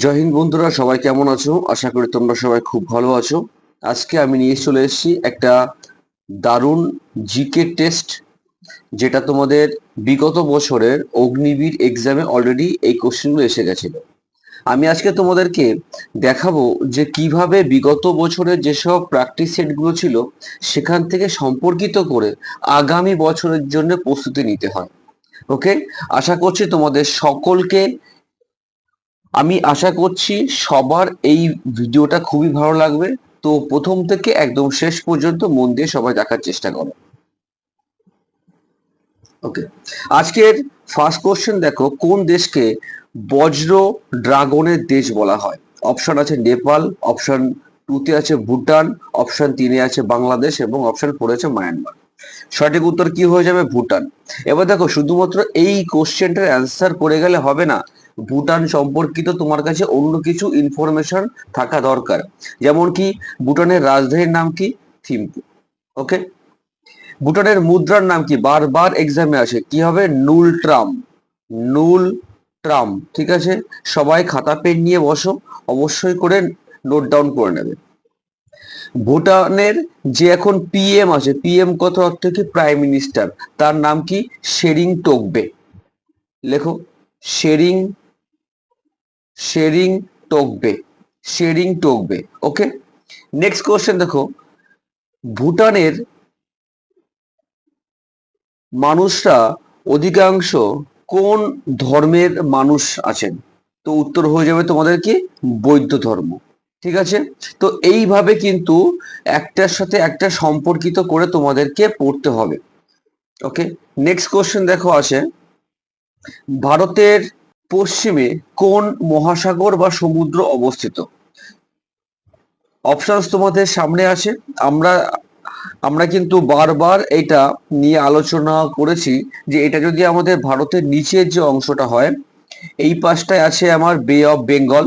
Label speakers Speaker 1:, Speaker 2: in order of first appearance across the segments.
Speaker 1: জয় হিন্দ বন্ধুরা, সবাই কেমন আছো? আশা করি তোমরা সবাই খুব ভালো আছো। আজকে আমি নিয়ে চলে এসেছি একটা দারুণ জিকে টেস্ট, যেটা তোমাদের বিগত বছরের অগ্নিবীর এক্সামে অলরেডি এই কোশ্চেনগুলো এসে গেছিল। আমি আজকে তোমাদেরকে দেখাবো যে কিভাবে বিগত বছরের যেসব প্র্যাকটিস সেটগুলো ছিল সেখান থেকে সম্পর্কিত করে আগামী বছরের জন্য প্রস্তুতি নিতে হয়। ওকে, আশা করছি তোমাদের সকলকে, আমি আশা করছি সবার এই ভিডিওটা খুবই ভালো লাগবে। তো প্রথম থেকে একদম শেষ পর্যন্ত মন দিয়ে সবাই দেখার চেষ্টা করো। ওকে, আজকের ফার্স্ট কোশ্চেন দেখো, কোন দেশকে বজ্র ড্রাগনের দেশ বলা হয়? অপশন আছে নেপাল, অপশন টুতে আছে ভুটান, অপশন তিনে আছে বাংলাদেশ এবং অপশন ফোরে আছে মায়ানমার। সঠিক উত্তর কি হয়ে যাবে? ভুটান। এবার দেখো, শুধুমাত্র এই কোশ্চেনটার অ্যান্সার করে গেলে হবে না, ভুটান সম্পর্কিত তোমার কাছে অন্য কিছু ইনফরমেশন থাকা দরকার। যেমন কি, ভুটানের রাজধানীর নাম কি? থিম্পু। ওকে, ভুটানের মুদ্রার নাম কি? বারবার এক্সামে আসে, কি হবে? নুল ট্রাম। নুল ট্রাম, ঠিক আছে? সবাই খাতা পেন নিয়ে বসো, অবশ্যই করে নোট ডাউন করে নেবে। ভুটানের যে এখন পিএম আছে, পিএম কত অর্থ কি? প্রাইম মিনিস্টার, তার নাম কি? শেরিং টোকবে। লেখো, শেরিং শেরিং টোকবে, শেরিং টোকবে। ওকে, নেক্সট কোশ্চেন দেখো, ভুটানের মানুষরা অধিকাংশ কোন ধর্মের মানুষ আছেন? তো উত্তর হয়ে যাবে তোমাদের কি? বৌদ্ধ ধর্ম। ঠিক আছে, তো এইভাবে কিন্তু একটার সাথে একটা সম্পর্কিত করে তোমাদেরকে পড়তে হবে। ওকে, নেক্সট কোশ্চেন দেখো আসে, ভারতের পশ্চিমে কোন মহাসাগর বা সমুদ্র অবস্থিত? অপশনস তোমাদের সামনে আছে। আমরা আমরা কিন্তু বারবার এটা নিয়ে আলোচনা করেছি যে এটা যদি আমাদের ভারতের নিচের যে অংশটা হয়, এই পাশটায় আছে আমার বে অফ বেঙ্গল,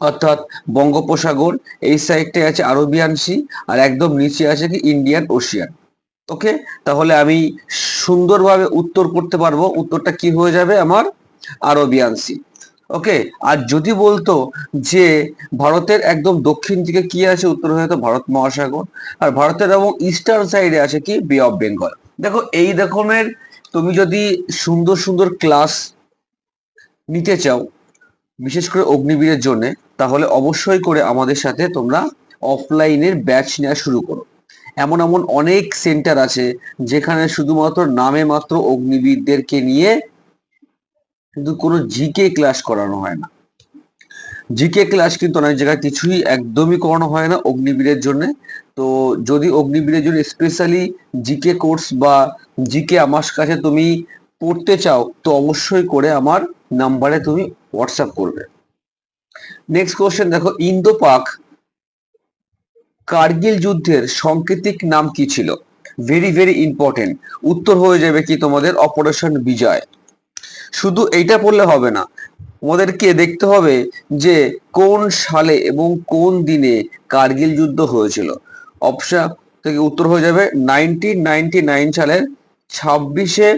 Speaker 1: অর্থাৎ বঙ্গোপসাগর, এই সাইডটায় আছে আরবিয়ান সি, আর একদম নিচে আছে কি? Indian Ocean. ওকে, তাহলে আমি সুন্দরভাবে উত্তর করতে পারবো। উত্তরটা কি হয়ে যাবে আমার? Arabian C. ওকে, আর যদি বলতো যে ভারতের একদম দক্ষিণ দিকে কি আছে, উত্তর হয়ে যেত ভারত মহাসাগর। আর ভারতের এবং ইস্টার্ন সাইডে আছে কি? বে অফ বেঙ্গল। দেখো, এই রকমের তুমি যদি সুন্দর সুন্দর ক্লাস নিতে চাও, বিশেষ করে অগ্নিবীরের জন্য, তাহলে অবশ্যই করে আমাদের সাথে তোমরা অফলাইনের ব্যাচ নেওয়া শুরু করো। এমন এমন অনেক সেন্টার আছে যেখানে শুধুমাত্র নামে মাত্র অগ্নিবীরদেরকে নিয়ে কিন্তু কোনো জিকে ক্লাস করানো হয় না। জিকে ক্লাস কিন্তু অনেক জায়গায় কিছুই একদমই করানো হয় না অগ্নিবীরের জন্য। তো যদি অগ্নিবীরের জন্য স্পেশালি জিকে কোর্স বা জিকে আমার কাছে তুমি পড়তে চাও, তো অবশ্যই করে আমার নাম্বারে তুমি হোয়াটসঅ্যাপ করবে। নেক্সট কোশ্চেন দেখো, ইন্দো পাক কার্গিল যুদ্ধের সাংকেতিক নাম কি ছিল? Very very important. উত্তর হয়ে যাবে কি তোমাদের? অপারেশন বিজয়। শুধু এইটা পড়লে হবে না, তোমাদেরকে দেখতে হবে যে কোন সালে এবং কোন দিনে কার্গিল যুদ্ধ হয়েছিল। অপশন থেকে উত্তর হয়ে যাবে 1999 সালের 26শে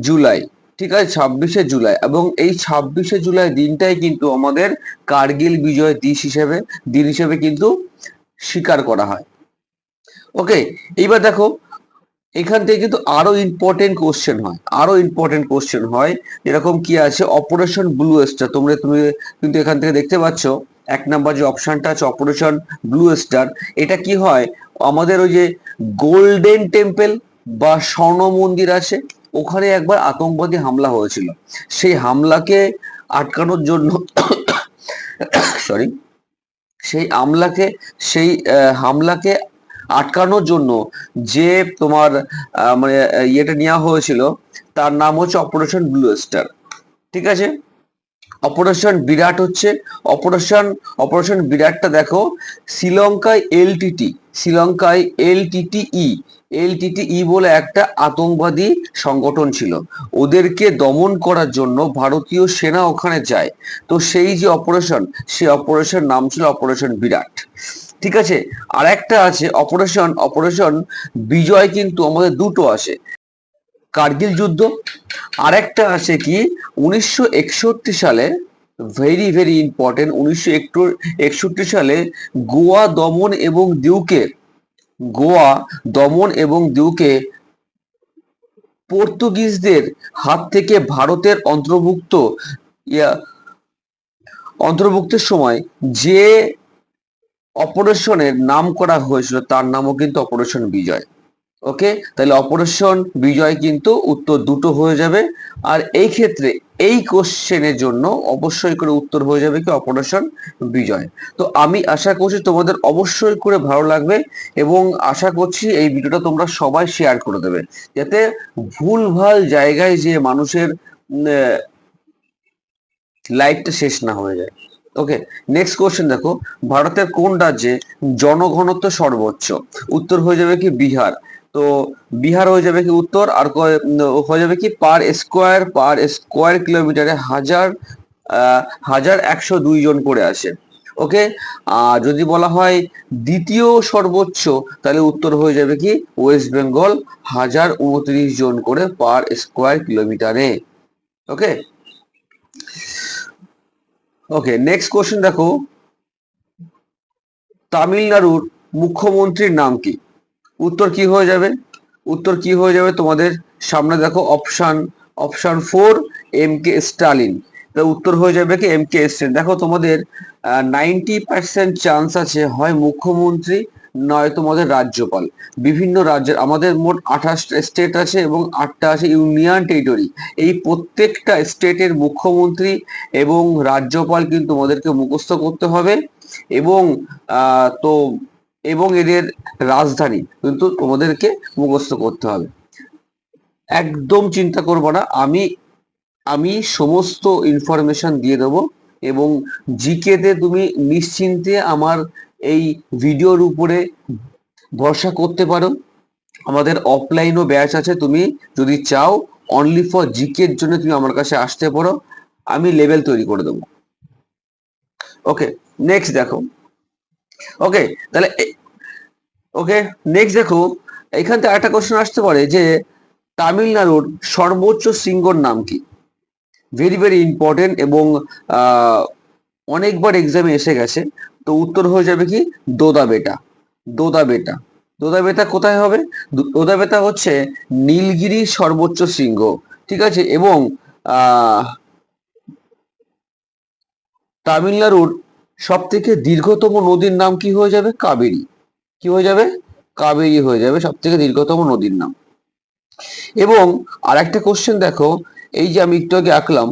Speaker 1: জুলাই। ঠিক আছে, 26শে জুলাই। এবং এই 26শে জুলাই দিনটাই কিন্তু আমাদের কার্গিল বিজয় দিন হিসেবে কিন্তু স্বীকার করা হয়। ওকে, এইবার দেখো, এখান থেকে কিন্তু আরো ইম্পর্টেন্ট কোশ্চেন হয় যেরকম কি আছে? Operation blue star. তুমি কিন্তু এখান থেকে দেখতে পাচ্ছ, 1 নাম্বার যে অপশনটা আছে অপারেশন ব্লু স্টার, এটা কি হয়? আমাদের ওই যে গোল্ডেন টেম্পল বা স্বর্ণ মন্দির আছে, ওখানে একবার আতঙ্কবাদী হামলা হয়েছিল। সেই হামলাকে আটকানোর জন্য সরি, সেই আমলাকে সেই হামলাকে আটকানোর জন্য যে তোমার মানে ইয়েটা নেওয়া হয়েছিল, তার নাম হচ্ছে অপারেশন ব্লু স্টার। ঠিক আছে, অপারেশন বিরাট হচ্ছে অপারেশন অপারেশন বিরাটটা দেখো, শ্রীলঙ্কায় এলটিটিই বলে একটা আতঙ্কবাদী সংগঠন ছিল। ওদেরকে দমন করার জন্য ভারতীয় সেনা ওখানে যায়। তো সেই যে অপারেশন নাম ছিল অপারেশন বিরাট। ঠিক আছে, আর একটা আছে অপারেশন বিজয়। কিন্তু আমাদের দুটো আছে, কার্গিল যুদ্ধ, আরেকটা আছে কি 1961 সালে ভেরি ভেরি ইম্পর্টেন্ট। 1961 সালে গোয়া দমন এবং দিউকে গোয়া দমন এবং দিউকে পর্তুগিজদের হাত থেকে ভারতের অন্তর্ভুক্তের সময় যে অপারেশনের নাম করা হয়েছিল তার নামও কিন্তু অপারেশন বিজয়। ওকে, তাহলে অপারেশন বিজয় কিন্তু উত্তর দুটো হয়ে যাবে। আর এই ক্ষেত্রে এই কোশ্চেনের জন্য অবশ্যই করে উত্তর হয়ে যাবে কি অপারেশন বিজয়। তো আমি আশা করছি তোমাদের অবশ্যই করে ভালো লাগবে এবং আশা করছি এই ভিডিওটা তোমরা সবাই শেয়ার করে দেবে, যাতে ভুলভাল জায়গায় যে মানুষের লাইফটা শেষ না হয়ে যায়। ওকে, নেক্সট কোশ্চেন দেখো, ভারতের কোন রাজ্যে জনঘনত্ব সর্বোচ্চ? উত্তর হয়ে যাবে কি বিহার। তো বিহার হয়ে যাবে কি উত্তর। আর হয়ে যাবে কি পার স্কোয়ার কিলোমিটারে 1,102 জন করে আসে। ওকে, আর যদি বলা হয় দ্বিতীয় সর্বোচ্চ, তাহলে উত্তর হয়ে যাবে কি ওয়েস্ট বেঙ্গল, 1,029 জন করে পার স্কোয়ার কিলোমিটারে। ওকে ওকে, নেক্সট কোশ্চেন দেখো, তামিলনাড়ুর মুখ্যমন্ত্রীর নাম কি? উত্তর কি হয়ে যাবে? উত্তর কি হয়ে যাবে তোমাদের সামনে দেখো, অপশন 4 এম কে স্টালিন। উত্তর হয়ে যাবে কি এম কে স্টালিন। দেখো তোমাদের 90% চান্স আছে হয় মুখ্যমন্ত্রী নয় তোমাদের রাজ্যপাল। বিভিন্ন রাজ্যের আমাদের মোট 28টা স্টেট আছে এবং 8টা আছে ইউনিয়ন টেরিটরি। এই প্রত্যেকটা স্টেটের মুখ্যমন্ত্রী এবং রাজ্যপাল কিন্তু তোমাদেরকে মুখস্থ করতে হবে এবং তো এবং এদের রাজধানী কিন্তু তোমাদেরকে মুখস্থ করতে হবে। একদম চিন্তা করবো না, আমি সমস্ত ইনফরমেশন দিয়ে দেবো এবং জিকে তে তুমি নিশ্চিন্তে আমার এই ভিডিওর উপরে ভরসা করতে পারো। আমাদের অফলাইনও ব্যাচ আছে, তুমি যদি চাও অনলি ফর জিকে এর জন্য তুমি আমার কাছে আসতে পারো, আমি লেভেল তৈরি করে দেবো। ওকে, নেক্সট দেখো। ওকে, তাহলে ওকে, নেক্সট দেখো, এখান থেকে একটা কোশ্চেন আসতে পারে যে তামিলনাড়ুর সর্বোচ্চ শৃঙ্গর নাম কি? ভেরি ভেরি ইম্পর্টেন্ট এবং অনেকবার এক্সামে এসে গেছে। তো উত্তর হয়ে যাবে কি দোদা বেটা। দোদা বেটা কোথায় হবে? দোদা বেটা হচ্ছে নীলগিরির সর্বোচ্চ শৃঙ্গ, ঠিক আছে। এবং তামিলনাড়ুর সব থেকে দীর্ঘতম নদীর নাম কি হয়ে যাবে? কাবেরী। কি হয়ে যাবে? কাবেরী হয়ে যাবে সব থেকে দীর্ঘতম নদীর নাম। এবং আর একটা কোশ্চেন দেখো, এই যে আমি একটু আগে আঁকলাম,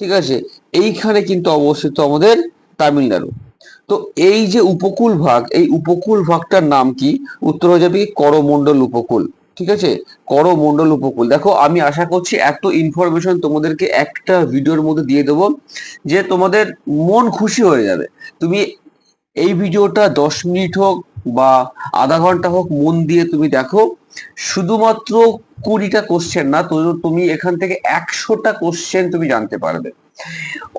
Speaker 1: ঠিক আছে, এইখানে কিন্তু অবস্থিত আমাদের তামিলনাড়ু। তো এই যে উপকূল ভাগ, এই উপকূল ভাগটার নাম কি? উত্তর হয়ে যাবে করমণ্ডল উপকূল, ঠিক আছে, করমণ্ডল উপকূল। দেখো আমি আশা করছি এত ইনফরমেশন তোমাদেরকে একটা ভিডিওর মধ্যে দিয়ে দেবো যে তোমাদের মন খুশি হয়ে যাবে। তুমি এই ভিডিওটা 10 মিনিট হোক বা আধা ঘন্টা হোক মন দিয়ে তুমি দেখো, শুধুমাত্র 20টা কোশ্চেন না, তো তুমি এখান থেকে 100টা কোশ্চেন তুমি জানতে পারবে।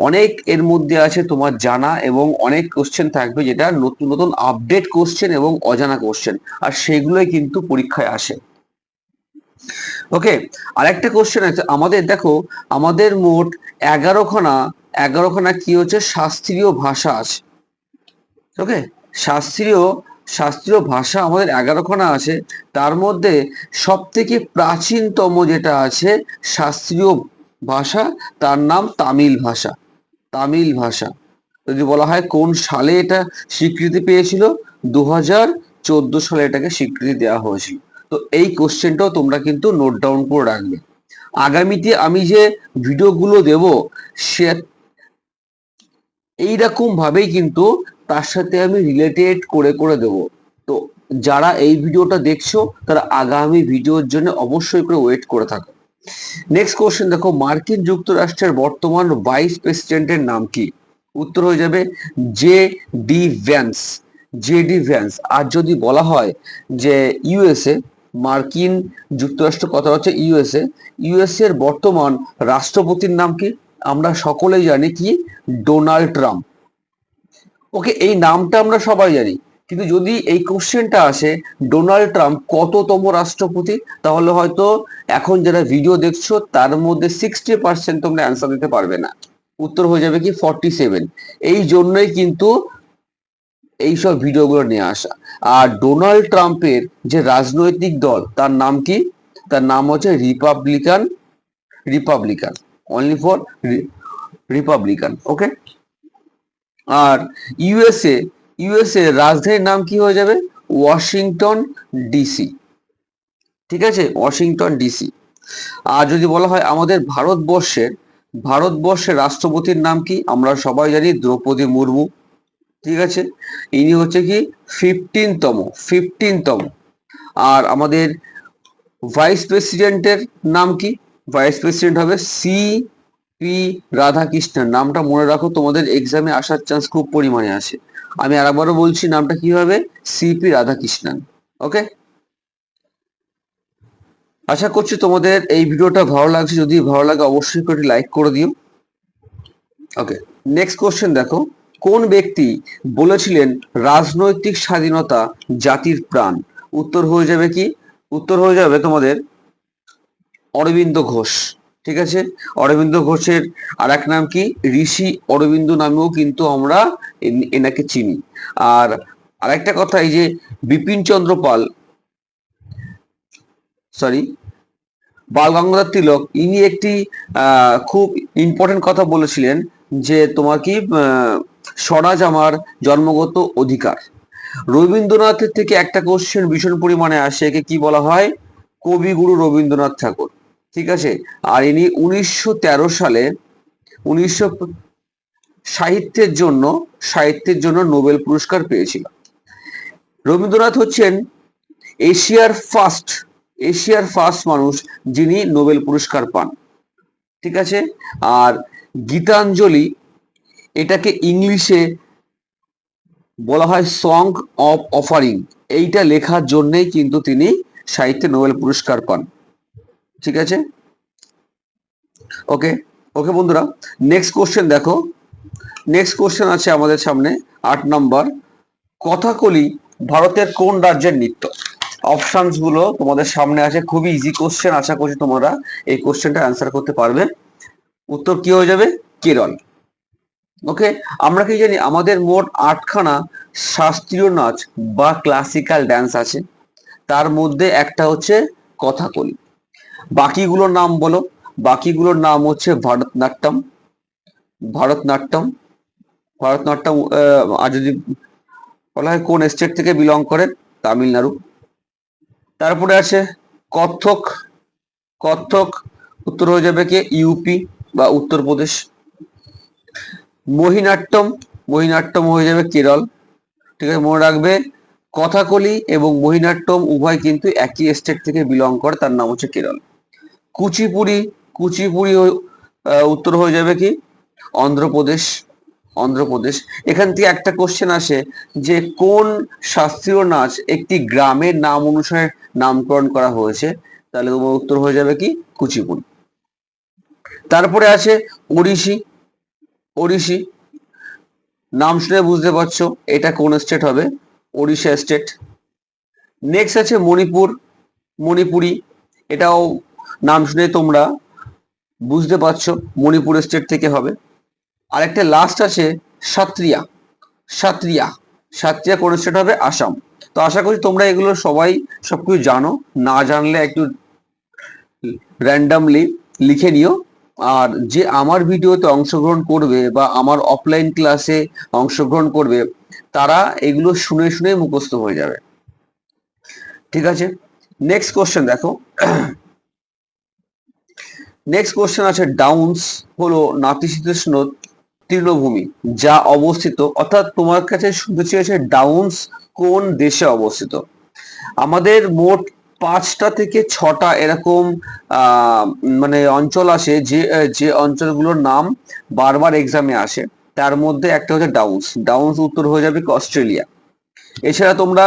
Speaker 1: অনেক এর মধ্যে আছে তোমার জানা এবং অনেক কোশ্চেন থাকবে যেটা নতুন নতুন আপডেট কোশ্চেন এবং অজানা কোশ্চেন, আর সেগুলোই কিন্তু পরীক্ষায় আসে। ওকে, আরেকটা কোশ্চেন আছে আমাদের, দেখো আমাদের মোট 11খানা কি হচ্ছে শাস্ত্রীয় ভাষা আছে। ওকে, শাস্ত্রীয় ভাষা আমাদের 11খানা আছে। তার মধ্যে সব থেকে প্রাচীনতম যেটা আছে শাস্ত্রীয় ভাষা, তার নাম তামিল ভাষা। যদি বলা হয় কোন সালে এটা স্বীকৃতি পেয়েছিল, 2014 সালে এটাকে স্বীকৃতি দেওয়া হয়েছিল। তো এই কোশ্চেনটাও তোমরা কিন্তু নোট ডাউন করে রাখবে। আগামীতে আমি যে ভিডিওগুলো দেব সে এইরকম ভাবেই কিন্তু তার সাথে আমি রিলেটেড করে করে দেবো। তো যারা এই ভিডিওটা দেখছো তারা আগামী ভিডিওর জন্য অবশ্যই করে ওয়েট করে থাকো। নেক্সট কোশ্চেন দেখো, মার্কিন যুক্তরাষ্ট্রের বর্তমান ভাইস প্রেসিডেন্টের নাম কি? উত্তর হয়ে যাবে জে ডি ভ্যান্স। আর যদি বলা হয় যে ইউএসএ, মার্কিন যুক্তরাষ্ট্র কথা হচ্ছে ইউএসএ এর বর্তমান রাষ্ট্রপতির নাম কি? আমরা সকলেই জানি কি ডোনাল্ড ট্রাম্প। ওকে, এই নামটা আমরা সবাই জানি, কিন্তু যদি এই কোশ্চেনটা আসে ডোনাল্ড ট্রাম্প কততম রাষ্ট্রপতি, তাহলে হয়তো এখন যারা ভিডিও দেখছো তার মধ্যে 60% তোমরা অ্যান্সার দিতে পারবে না। উত্তর হয়ে যাবে কি 47। এই জন্যই কিন্তু এইসব ভিডিওগুলো নিয়ে আসা। আর ডোনাল্ড ট্রাম্পের যে রাজনৈতিক দল তার নাম কি? তার নাম হচ্ছে Republican. Republican, only for Republican. Okay. R USA, USA রাজধানীর নাম কি হয়ে যাবে? Washington DC. ঠিক আছে, ওয়াশিংটন ডিসি। আর যদি বলা হয় আমাদের ভারতবর্ষের রাষ্ট্রপতির নাম কি? আমরা সবাই জানি দ্রৌপদী মুর্মু। ঠিক আছে, ইনি হচ্ছে কি 15তম। আর আমাদের ভাইস প্রেসিডেন্টের নাম কি? ভাইস প্রেসিডেন্ট হবে পি রাধাকৃষ্ণন। নামটা মনে রাখো, তোমাদের এক্সামে আসার চান্স খুব পরিমাণে আছে। আমি আরেকবারও বলছি, নামটা কি হবে? পি রাধাকৃষ্ণন। ওকে। আশা করছি তোমাদের এই ভিডিওটা ভালো লাগছে। যদি ভালো লাগে অবশ্যই করে লাইক করে দিও। ওকে, নেক্সট কোশ্চেন দেখো। কোন ব্যক্তি বলেছিলেন রাজনৈতিক স্বাধীনতা জাতির প্রাণ? উত্তর হয়ে যাবে কি? উত্তর হয়ে যাবে তোমাদের অরবিন্দ ঘোষ। ঠিক আছে, অরবিন্দ ঘোষের আর এক নাম কি? ঋষি অরবিন্দ নামেও কিন্তু আমরা এনাকে চিনি। আর আরেকটা কথা, এই যে বিপিন চন্দ্র পাল, সরি, বাল গঙ্গাধর তিলক, ইনি একটি খুব ইম্পর্টেন্ট কথা বলেছিলেন যে তোমার কি স্বরাজ আমার জন্মগত অধিকার। রবীন্দ্রনাথের থেকে একটা কোশ্চেন ভীষণ পরিমাণে আসে, একে কি বলা হয়? কবিগুরু রবীন্দ্রনাথ ঠাকুর। ঠিক আছে, আর ইনি 1913 সালে 1900 সাহিত্যের জন্য নোবেল পুরস্কার পেয়েছিল। রবীন্দ্রনাথ হচ্ছেন এশিয়ার ফার্স্ট মানুষ যিনি নোবেল পুরস্কার পান। ঠিক আছে, আর গীতাঞ্জলি, এটাকে ইংলিশে বলা হয় সং অফ অফারিং। এইটা লেখার জন্যই কিন্তু তিনি সাহিত্যে নোবেল পুরস্কার পান। ঠিক আছে, ওকে। ওকে বন্ধুরা, নেক্সট কোশ্চেন দেখো। নেক্সট কোশ্চেন আছে আমাদের সামনে 8 নম্বর। কথাকলি ভারতের কোন রাজ্যের নৃত্য? অপশনস গুলো তোমাদের সামনে আছে, খুবই ইজি কোশ্চেন। আশা করছি তোমরা এই কোশ্চেনটা অ্যান্সার করতে পারবে। উত্তর কি হয়ে যাবে? কেরল। ওকে, আমরা কি জানি আমাদের মোট 8খানা শাস্ত্রীয় নাচ বা ক্লাসিক্যাল ড্যান্স আছে, তার মধ্যে একটা হচ্ছে কথাকলি। বাকিগুলোর নাম বলো। বাকিগুলোর নাম হচ্ছে ভারতনাট্যম। ভারতনাট্যম ভারতনাট্যম আর যদি বলা হয় কোন স্টেট থেকে বিলং করে? তামিলনাড়ু। তারপরে আছে কত্থক। কত্থক উত্তর হয়ে যাবে কি? ইউপি বা উত্তরপ্রদেশ। মোহিনাট্যম, মোহিনাট্যম হয়ে যাবে কেরল। ঠিক আছে, মনে রাখবে কথাকলি এবং মোহিনাট্যম উভয় কিন্তু একই স্টেট থেকে বিলং করে, তার নাম হচ্ছে কেরল। কুচিপুড়ি, কুচিপুড়ি উত্তর হয়ে যাবে কি? অন্ধ্রপ্রদেশ। অন্ধ্রপ্রদেশ। এখান থেকে একটা কোশ্চেন আসে যে কোন শাস্ত্রীয় নাচ একটি গ্রামের নাম অনুসারে নামকরণ করা হয়েছে? তাহলে তোমার উত্তর হয়ে যাবে কি? কুচিপুড়ি। তারপরে আছে ওড়িশি। ওড়িশি নাম শুনে বুঝতে পারছো এটা কোন স্টেট হবে? ওড়িশা স্টেট। নেক্সট আছে মণিপুর। মণিপুরি, এটাও নাম শুনে তোমরা বুঝতে পারছো মণিপুর স্টেট থেকে হবে। আরেকটা লাস্ট আছে সাত্রিয়া। সাত্রিয়া, সাত্রিয়া কোন স্টেট হবে? আসাম। তো আশা করি তোমরা এগুলো সবাই সবকিছু জানো। না জানলে একটু র্যান্ডামলি লিখে নিও। আর যে আমার ভিডিওতে অংশগ্রহণ করবে বা আমার অফলাইন ক্লাসে অংশগ্রহণ করবে, তারা এগুলো শুনে শুনে মুখস্থ হয়ে যাবে। ঠিক আছে, নেক্সট কোশ্চেন দেখো। নেক্সট কোশ্চেন আছে ডাউন্স হলো নাতিশীতোষ্ণ তৃণভূমি যা অবস্থিত, অর্থাৎ তোমার কাছে শুনতে চেয়েছে ডাউন্স কোন দেশে অবস্থিত। আমাদের মোট 5টা থেকে 6টা এরকম মানে অঞ্চল আসে, যে অঞ্চলগুলোর নাম বারবার এক্সামে আসে। তার মধ্যে একটা হচ্ছে ডাউন্স। ডাউন্স উত্তর হয়ে যাবে অস্ট্রেলিয়া। এছাড়া তোমরা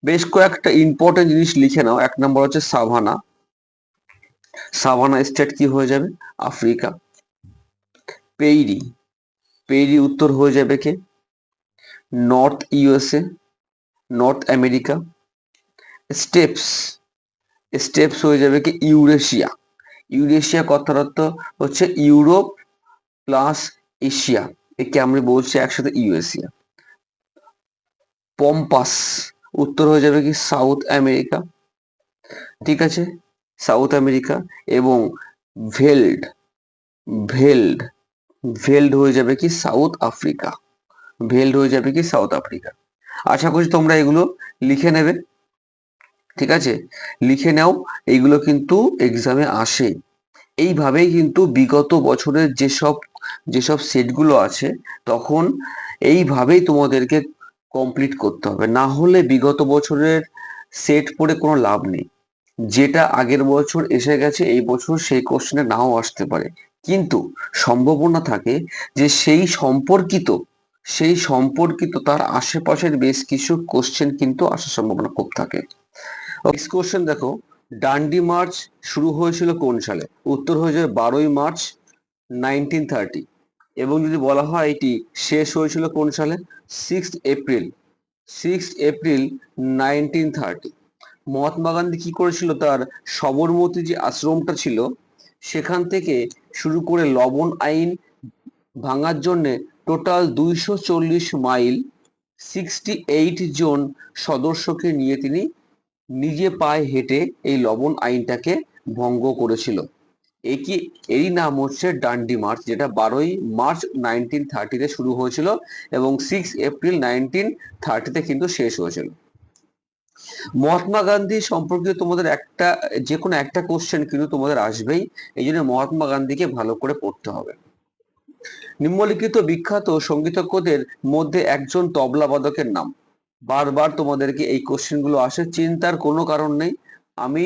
Speaker 1: বেশ কয়েকটা ইম্পর্টেন্ট জিনিস লিখে নাও। 1 নম্বর হচ্ছে সাভানা। সাভানা স্টেট কি হয়ে যাবে? আফ্রিকা। পেইরি, পেইরি উত্তর হয়ে যাবে কে? North USA, north America. Steps, steps হয়ে যাবে কি? ইউরেশিয়া। ইউরেশিয়া কথার অর্থ হচ্ছে ইউরোপ প্লাস এশিয়া, একে আমরা বলছি একসাথে ইউএসিয়া। পম্পাস উত্তর হয়ে যাবে কি সাউথ আমেরিকা, ঠিক আছে, সাউথ আমেরিকা। এবং ভেল্ড, ভেল্ড ভেল্ড হয়ে যাবে কি সাউথ আফ্রিকা, ভেল্ড হয়ে যাবে কি সাউথ আফ্রিকা। আশা করছি তোমরা এগুলো লিখে নেবে, ঠিক আছে, লিখে নাও, এইগুলো কিন্তু এক্সামে আসে। এইভাবেই কিন্তু বিগত বছরের যেসব যেসব সেটগুলো আছে তখন এইভাবেই তোমাদেরকে কমপ্লিট করতে হবে, না হলে বিগত বছরের সেট পড়ে কোনো লাভ নেই। যেটা আগের বছর এসে গেছে এই বছর সেই কোশ্চেনে নাও আসতে পারে, কিন্তু সম্ভাবনা থাকে যে সেই সম্পর্কিত তার আশেপাশের বেশ কিছু কোশ্চেন কিন্তু আসার সম্ভাবনা খুব থাকে। নেক্সট কোশ্চেন দেখো, ডান্ডি মার্চ শুরু হয়েছিল কোন সালে? উত্তর হয়ে যাবে 12ই মার্চ 1930। এবং যদি বলা হয় এটি শেষ হয়েছিল কোন সালে? 6 এপ্রিল, 6 এপ্রিল 1930। মহাত্মা গান্ধী কি করেছিল, তার সবরমতী যে আশ্রমটা ছিল সেখান থেকে শুরু করে লবণ আইন ভাঙার জন্যে টোটাল 240 মাইল 68 জন সদস্যকে নিয়ে তিনি নিজে পায়ে হেঁটে এই লবণ আইনটাকে ভঙ্গ করেছিল। এরই নাম হচ্ছে ডান্ডি মার্চ, যেটা 12ই মার্চ 1930-তে শুরু হয়েছিল এবং 6 এপ্রিল 1930-তে কিন্তু শেষ হয়েছিল। মহাত্মা গান্ধী সম্পর্কিত তোমাদের যে কোনো একটা কোশ্চেন কিন্তু তোমাদের আসবেই, এই জন্য মহাত্মা গান্ধীকে ভালো করে পড়তে হবে। নিম্নলিখিত বিখ্যাত সঙ্গীতজ্ঞদের মধ্যে একজন তবলাবাদকের নাম। বারবার তোমাদেরকে এই কোশ্চেন গুলো আসে, চিন্তার কোনো কারণ নেই। আমি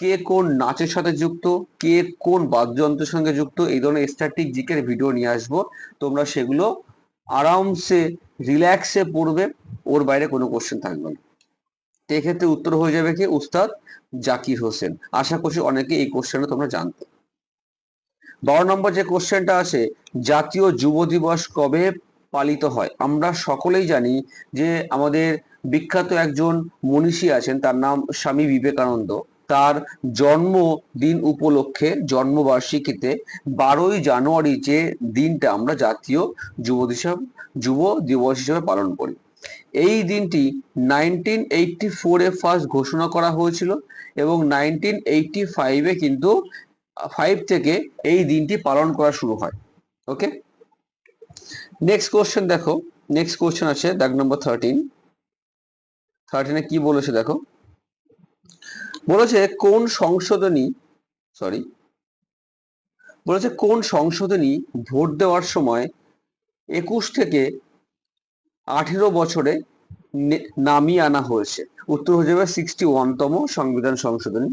Speaker 1: কে কোন নাচের সাথে যুক্ত, কে কোন বাদ্যযন্ত্রের সঙ্গে যুক্ত, এই ধরনের স্ট্যাটিক জিকের ভিডিও নিয়ে আসবো, তোমরা সেগুলো আরামসে রিল্যাক্সে পড়বে, ওর বাইরে কোনো কোশ্চেন থাকবে না। এক্ষেত্রে উত্তর হয়ে যাবে কি উস্তাদ জাকির হোসেন। আশা করছি অনেকে এই কোশ্চেনটা তোমরা জানতে। 12 নম্বর যে কোশ্চেনটা আছে, জাতীয় যুব দিবস কবে পালিত হয়? আমরা সকলেই জানি যে আমাদের বিখ্যাত একজন মনীষী আছেন, তার নাম স্বামী বিবেকানন্দ। তার জন্মদিন উপলক্ষে জন্মবার্ষিকীতে 12ই জানুয়ারি যে দিনটা আমরা জাতীয় যুব দিবস হিসেবে পালন করি। এই দিনটি 1984-এ ফার্স্ট ঘোষণা করা হয়েছিল এবং 1985-এ কিন্তু 5 থেকে এই দিনটি পালন করা শুরু হয়। ওকে, নেক্সট কোশ্চেন দেখো, নেক্সট কোশ্চেন আছে দাগ নম্বর 13। কি বলেছে দেখো, বলেছে কোন সংশোধনী ভোট দেওয়ার সময় 21 থেকে 18 বছরে নামিয়ে আনা হয়েছে? উত্তর হয়ে যাবে 61তম সংবিধান সংশোধনী।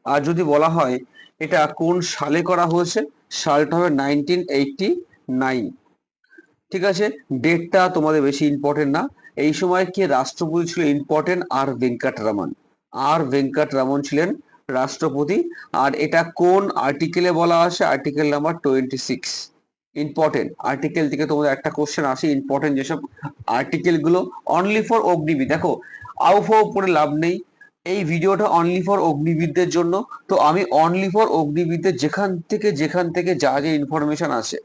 Speaker 1: আর যদি বলা হয় এটা কোন সালে করা হয়েছে, সালটা হবে 1989। ঠিক আছে, ডেটটা তোমাদের বেশি ইম্পর্টেন্ট না। এই সময় কে রাষ্ট্রপতি ছিল ইম্পর্টেন্ট? আর ভেঙ্কটরামন ছিলেন রাষ্ট্রপতি। আর এটা কোন আর্টিকেলে বলা আছে? Article number 26। ইম্পর্টেন্ট আর্টিকেল থেকে তোমাদের একটা কোশ্চেন আসে, ইম্পর্টেন্ট যেসব আর্টিকেল গুলো। অনলি ফর অগ্নিবীর, দেখো আউফাউ পড়ে লাভ নেই, এই ভিডিওটা অনলি ফর অগ্নিবীরদের জন্য। তো আমি অনলি ফর অগ্নিবীরদের যেখান থেকে যা যা ইনফরমেশন আসে,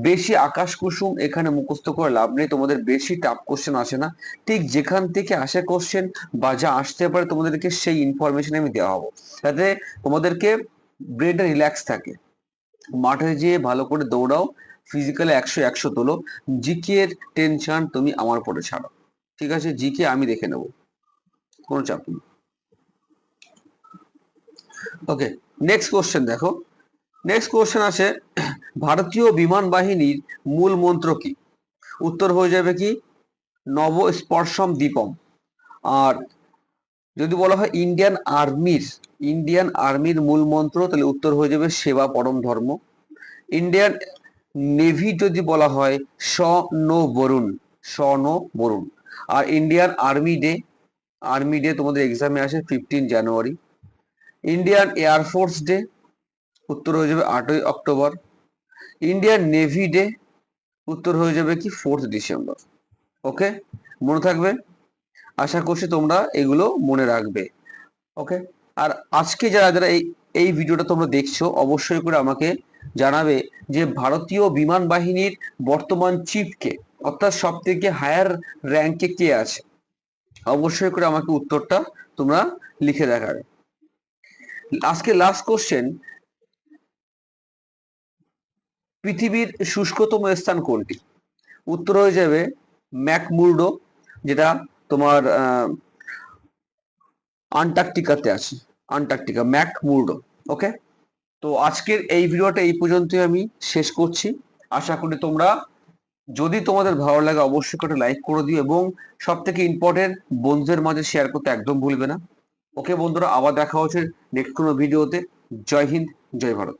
Speaker 1: বেশি আকাশ কুসুম এখানে মুখস্থ করে লাভ নেই, তোমাদের বেশি টাফ কোশ্চেন আসে না। ঠিক যেখান থেকে আসে কোশ্চেন বা যা আসতে পারে তোমাদেরকে সেই ইনফরমেশন আমি দেওয়া হবো, যাতে তোমাদেরকে ব্রেনটা রিল্যাক্স থাকে। মাঠে যেয়ে ভালো করে দৌড়াও, ফিজিক্যালি 100 তোলো, জিকে এর টেনশন তুমি আমার পরে ছাড়ো, ঠিক আছে? জিকে আমি দেখে নেবো, কোনো চাপ নেই। ওকে, নেক্সট কোশ্চেন দেখো, নেক্সট কোশ্চেন আছে, ভারতীয় বিমান বাহিনীর মূল মন্ত্র কি? উত্তর হয়ে যাবে কি নব স্পর্শম দ্বীপম। আর যদি বলা হয় ইন্ডিয়ান আর্মির মূল মন্ত্র, তাহলে উত্তর হয়ে যাবে সেবা পরম ধর্ম। ইন্ডিয়ান নেভি যদি বলা হয় স নো বরুণ। আর ইন্ডিয়ান আর্মি ডে তোমাদের এক্সামে আসে 15 জানুয়ারি। ইন্ডিয়ান এয়ারফোর্স ডে উত্তর হয়ে যাবে 8ই অক্টোবর। ইন্ডিয়ান নেভি ডে উত্তর হয়ে যাবে কি 4 ডিসেম্বর। ওকে, মনে থাকবে, আশা করছি তোমরা এগুলো মনে রাখবে। ওকে, আর আজকে যারা যারা এই ভিডিওটা তোমরা দেখছো, অবশ্যই করে আমাকে জানাবে যে ভারতীয় বিমান বাহিনীর বর্তমান চিফকে, অর্থাৎ সব থেকে হায়ার র্যাঙ্কে কে আছে। অবশ্যই করে আমাকে উত্তরটা তোমরা লিখে দেখাবে। আজকে লাস্ট কোশ্চেন, পৃথিবীর শুষ্কতম স্থান কোনটি? উত্তর হয়ে যাবে ম্যাকমুর্ডো, যেটা তোমার আন্টার্কটিকাতে আছে, আন্টার্কটিকা ম্যাকমুর্ডো। ওকে, তো আজকের এই ভিডিওটা এই পর্যন্তই আমি শেষ করছি। আশা করি তোমরা, যদি তোমাদের ভালো লাগে অবশ্যই করে লাইক করে দিও, এবং সব থেকে ইম্পর্টেন্ট, বন্ধুদের মাঝে শেয়ার করতে একদম ভুলবে না। ওকে বন্ধুরা, আবার দেখা হচ্ছে নেক্সট কোনো ভিডিওতে। জয় হিন্দ, জয় ভারত।